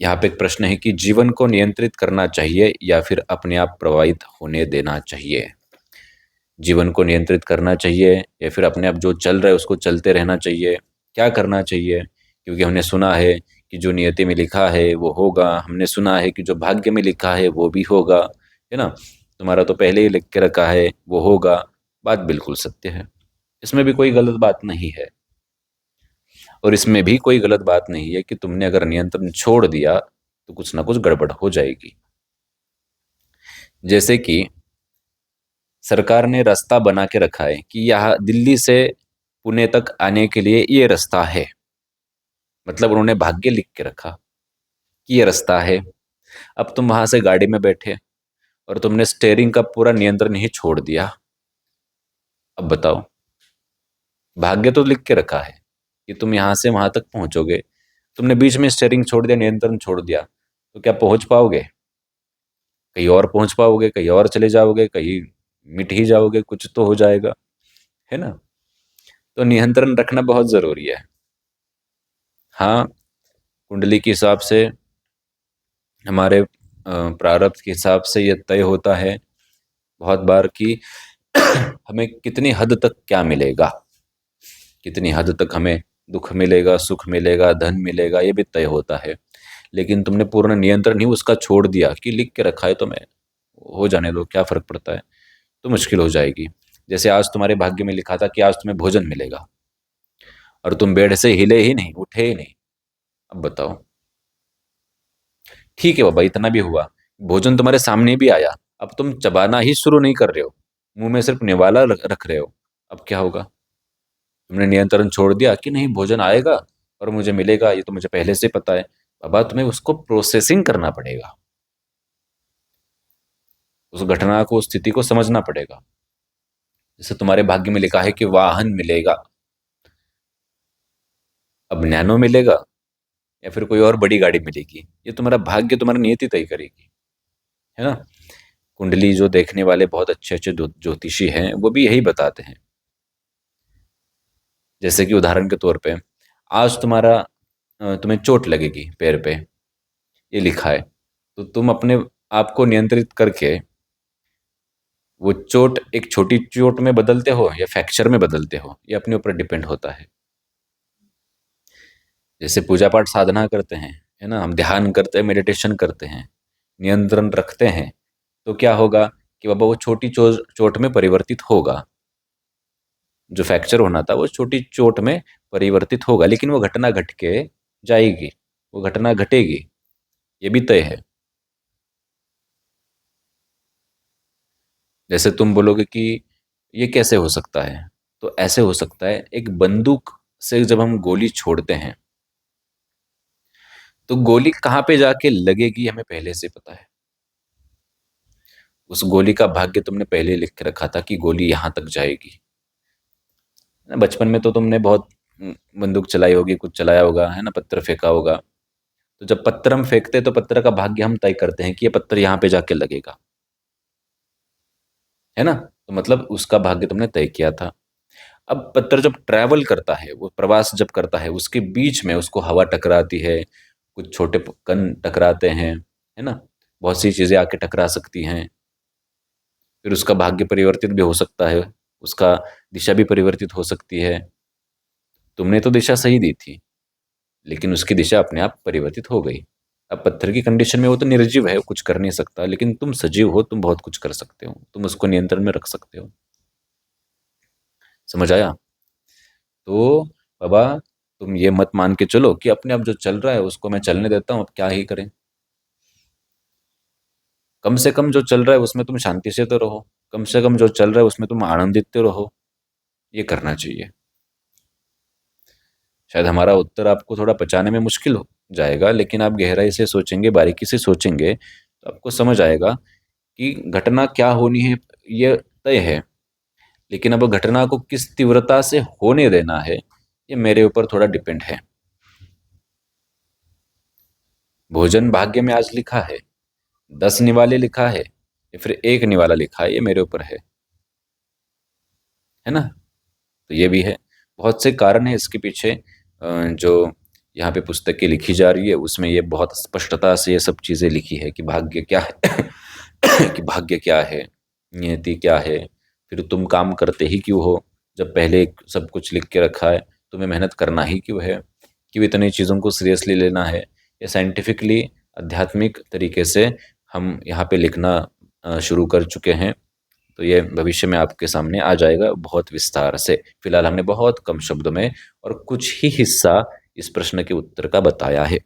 यहाँ पे एक प्रश्न है कि जीवन को नियंत्रित करना चाहिए या फिर अपने आप प्रभावित होने देना चाहिए। जीवन को नियंत्रित करना चाहिए या फिर अपने आप जो चल रहा है उसको चलते रहना चाहिए। क्या करना चाहिए? क्योंकि हमने सुना है कि जो नियति में लिखा है वो होगा, हमने सुना है कि जो भाग्य में लिखा है वो भी होगा, है ना। तुम्हारा तो पहले ही लिख के रखा है वो होगा। बात बिल्कुल सत्य है, इसमें भी कोई गलत बात नहीं है। और इसमें भी कोई गलत बात नहीं है कि तुमने अगर नियंत्रण छोड़ दिया तो कुछ ना कुछ गड़बड़ हो जाएगी। जैसे कि सरकार ने रास्ता बना के रखा है कि यहाँ दिल्ली से पुणे तक आने के लिए ये रास्ता है, मतलब उन्होंने भाग्य लिख के रखा कि ये रास्ता है। अब तुम वहां से गाड़ी में बैठे और तुमने स्टेयरिंग का पूरा नियंत्रण ही छोड़ दिया। अब बताओ, भाग्य तो लिख के रखा है कि तुम यहां से वहां तक पहुंचोगे, तुमने बीच में स्टेयरिंग छोड़ दिया, नियंत्रण छोड़ दिया, तो क्या पहुंच पाओगे? कहीं और पहुंच पाओगे, कहीं और चले जाओगे, कहीं मिट ही जाओगे, कुछ तो हो जाएगा, है ना। तो नियंत्रण रखना बहुत जरूरी है। हाँ, कुंडली के हिसाब से, हमारे प्रारब्ध के हिसाब से ये तय होता है बहुत बार कि हमें कितनी हद तक क्या मिलेगा, कितनी हद तक हमें दुख मिलेगा, सुख मिलेगा, धन मिलेगा, ये भी तय होता है। लेकिन तुमने पूर्ण नियंत्रण ही उसका छोड़ दिया कि लिख के रखा है तो मैं हो जाने दो, क्या फर्क पड़ता है, तो मुश्किल हो जाएगी। जैसे आज तुम्हारे भाग्य में लिखा था कि आज तुम्हें भोजन मिलेगा और तुम बेड से हिले ही नहीं, उठे ही नहीं। अब बताओ, ठीक है बाबा, इतना भी हुआ, भोजन तुम्हारे सामने भी आया, अब तुम चबाना ही शुरू नहीं कर रहे हो, मुंह में सिर्फ निवाला रख रहे हो। अब क्या होगा? तुमने नियंत्रण छोड़ दिया कि नहीं, भोजन आएगा और मुझे मिलेगा, ये तो मुझे पहले से पता है। बाबा, तुम्हें उसको प्रोसेसिंग करना पड़ेगा, उस घटना को, उस स्थिति को समझना पड़ेगा। जैसे तुम्हारे भाग्य में लिखा है कि वाहन मिलेगा, अब नैनो मिलेगा या फिर कोई और बड़ी गाड़ी मिलेगी, ये तुम्हारा भाग्य, तुम्हारी नियति तय करेगी, है ना। कुंडली जो देखने वाले बहुत अच्छे अच्छे ज्योतिषी हैं वो भी यही बताते हैं। जैसे कि उदाहरण के तौर पे, आज तुम्हें चोट लगेगी पैर पे, ये लिखा है, तो तुम अपने आप को नियंत्रित करके वो चोट एक छोटी चोट में बदलते हो या फ्रैक्चर में बदलते हो, ये अपने ऊपर डिपेंड होता है। जैसे पूजा पाठ साधना करते हैं, है ना, हम ध्यान करते हैं, मेडिटेशन करते हैं, नियंत्रण रखते हैं, तो क्या होगा कि बाबा वो छोटी चोट में परिवर्तित होगा। जो फ्रैक्चर होना था वो छोटी चोट में परिवर्तित होगा, लेकिन वो घटना घट के जाएगी, वो घटना घटेगी, ये भी तय है। जैसे तुम बोलोगे कि ये कैसे हो सकता है, तो ऐसे हो सकता है, एक बंदूक से जब हम गोली छोड़ते हैं तो गोली कहाँ पे जाके लगेगी हमें पहले से पता है। उस गोली का भाग्य तुमने पहले लिख के रखा था कि गोली यहां तक जाएगी। बचपन में तो तुमने बहुत बंदूक चलाई होगी, कुछ चलाया होगा, है ना, पत्थर फेंका होगा। तो जब पत्थर हम फेंकते हैं तो पत्थर का भाग्य हम तय करते हैं कि ये पत्थर यहाँ पे जाके लगेगा, है ना। तो मतलब उसका भाग्य तुमने तय किया था। अब पत्थर जब ट्रैवल करता है, वो प्रवास जब करता है, उसके बीच में उसको हवा टकराती है, कुछ छोटे कण टकराते हैं, है ना, बहुत सी चीजें आके टकरा सकती हैं, फिर उसका भाग्य परिवर्तित भी हो सकता है, उसका दिशा भी परिवर्तित हो सकती है। तुमने तो दिशा सही दी थी, लेकिन उसकी दिशा अपने आप परिवर्तित हो गई। अब पत्थर की कंडीशन में वो तो निर्जीव है, वो कुछ कर नहीं सकता, लेकिन तुम सजीव हो, तुम बहुत कुछ कर सकते हो, तुम उसको नियंत्रण में रख सकते हो। समझ आया? तो बाबा, तुम ये मत मान के चलो कि अपने आप जो चल रहा है उसको मैं चलने देता हूँ, अब क्या ही करें। कम से कम जो चल रहा है उसमें तुम शांति से तो रहो, कम से कम जो चल रहा है उसमें तुम आनंदित तो रहो, ये करना चाहिए। शायद हमारा उत्तर आपको थोड़ा पचाने में मुश्किल हो जाएगा, लेकिन आप गहराई से सोचेंगे, बारीकी से सोचेंगे, तो आपको समझ आएगा कि घटना क्या होनी है ये तय है, लेकिन अब घटना को किस तीव्रता से होने देना है ये मेरे ऊपर थोड़ा डिपेंड है। भोजन भाग्य में आज लिखा है, 10 निवाले लिखा है या फिर एक निवाला लिखा है, ये मेरे ऊपर है ना। तो ये भी है, बहुत से कारण है इसके पीछे, जो यहाँ पे पुस्तकें लिखी जा रही है, उसमें ये बहुत स्पष्टता से ये सब चीज़ें लिखी है कि भाग्य क्या है कि भाग्य क्या है, नियति क्या है, फिर तुम काम करते ही क्यों हो, जब पहले सब कुछ लिख के रखा है, तुम्हें मेहनत करना ही क्यों है, क्यों इतनी चीज़ों को सीरियसली लेना है। ये साइंटिफिकली आध्यात्मिक तरीके से हम यहाँ पे लिखना शुरू कर चुके हैं। तो ये भविष्य में आपके सामने आ जाएगा बहुत विस्तार से। फिलहाल हमने बहुत कम शब्दों में और कुछ ही हिस्सा इस प्रश्न के उत्तर का बताया है।